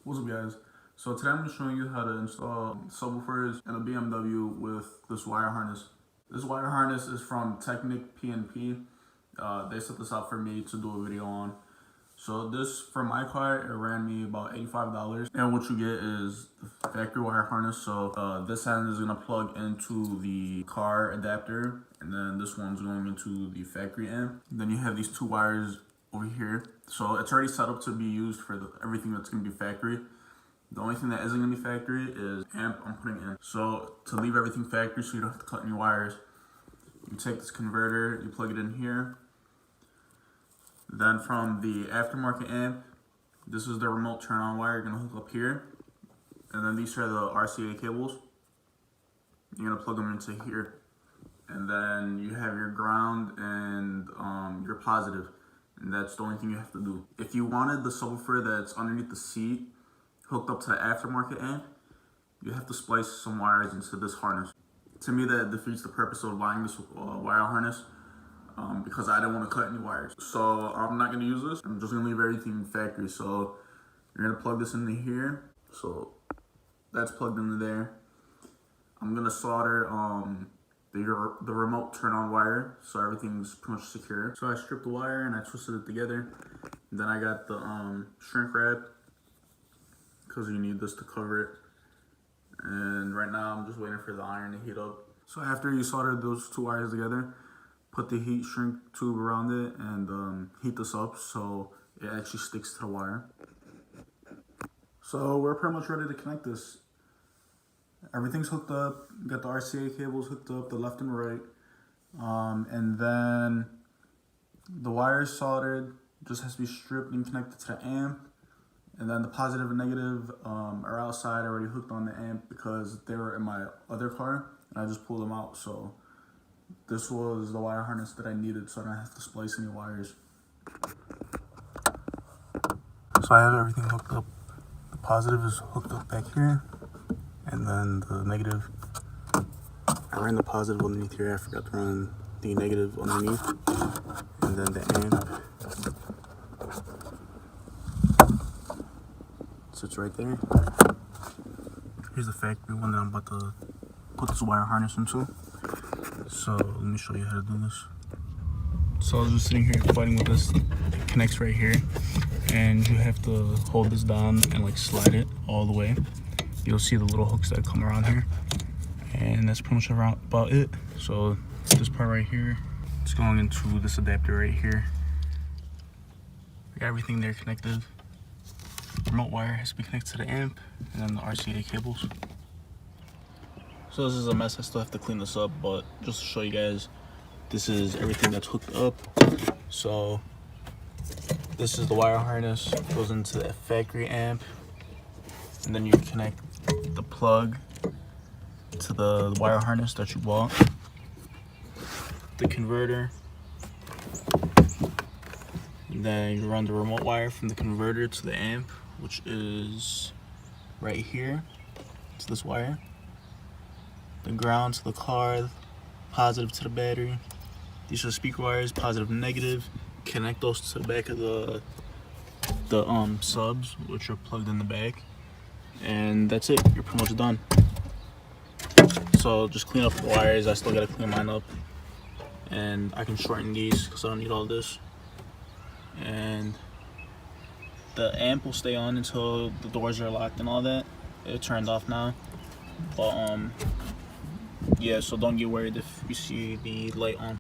What's up, guys? So today I'm showing you how to install subwoofers in a BMW with this wire harness. This wire harness is from Technic PNP. They set this up for me to do a video on. So this, for my car, it ran me about $85. And what you get is the factory wire harness. So this end is gonna plug into the car adapter, and then this one's going into the factory end. Then you have these two wires over here. So it's already set up to be used for everything that's gonna be factory. The only thing that isn't gonna be factory is amp I'm putting in. So to leave everything factory so you don't have to cut any wires, you take this converter, you plug it in here. Then from the aftermarket amp, this is the remote turn on wire you're gonna hook up here. And then these are the RCA cables. You're gonna plug them into here. And then you have your ground and your positive. And that's the only thing you have to do. If you wanted the subwoofer that's underneath the seat hooked up to the aftermarket amp, you have to splice some wires into this harness. To me, that defeats the purpose of buying this wire harness because I didn't want to cut any wires. So I'm not gonna use this. I'm just gonna leave everything factory. So you're gonna plug this into here. So that's plugged into there. I'm gonna solder the remote turn on wire, so everything's pretty much secure. So I stripped the wire and I twisted it together. And then I got the shrink wrap, because you need this to cover it. And right now I'm just waiting for the iron to heat up. So after you solder those two wires together, put the heat shrink tube around it and heat this up so it actually sticks to the wire. So we're pretty much ready to connect this. Everything's hooked up. You got the RCA cables hooked up, the left and right. And then the wire is soldered, just has to be stripped and connected to the amp. And then the positive and negative are outside, already hooked on the amp because they were in my other car and I just pulled them out. So this was the wire harness that I needed so I don't have to splice any wires. So I have everything hooked up. The positive is hooked up back here. And then the negative, I ran the positive underneath here. I forgot to run the negative underneath. And then the amp sits right there. Here's the factory one that I'm about to put this wire harness into. So let me show you how to do this. So I was just sitting here fighting with this. It connects right here. And you have to hold this down and like slide it all the way. You'll see the little hooks that come around here, and that's pretty much about it. So this part right here, it's going into this adapter right here. We got everything there connected. Remote wire has to be connected to the amp, and then the RCA cables. So this is a mess. I still have to clean this up, but just to show you guys, this is everything that's hooked up. So this is the wire harness, goes into the factory amp, and then you connect the plug to the wire harness that you bought, the converter, and then you run the remote wire from the converter to the amp, which is right here, to this wire, the ground to the car, positive to the battery. These are the speaker wires, positive and negative. Connect those to the back of the subs, which are plugged in the back. And that's it, you're pretty much done. So just clean up the wires. I still gotta clean mine up, and I can shorten these because I don't need all this. And the amp will stay on until the doors are locked and all that. It turned off now, but yeah, so don't get worried if you see the light on.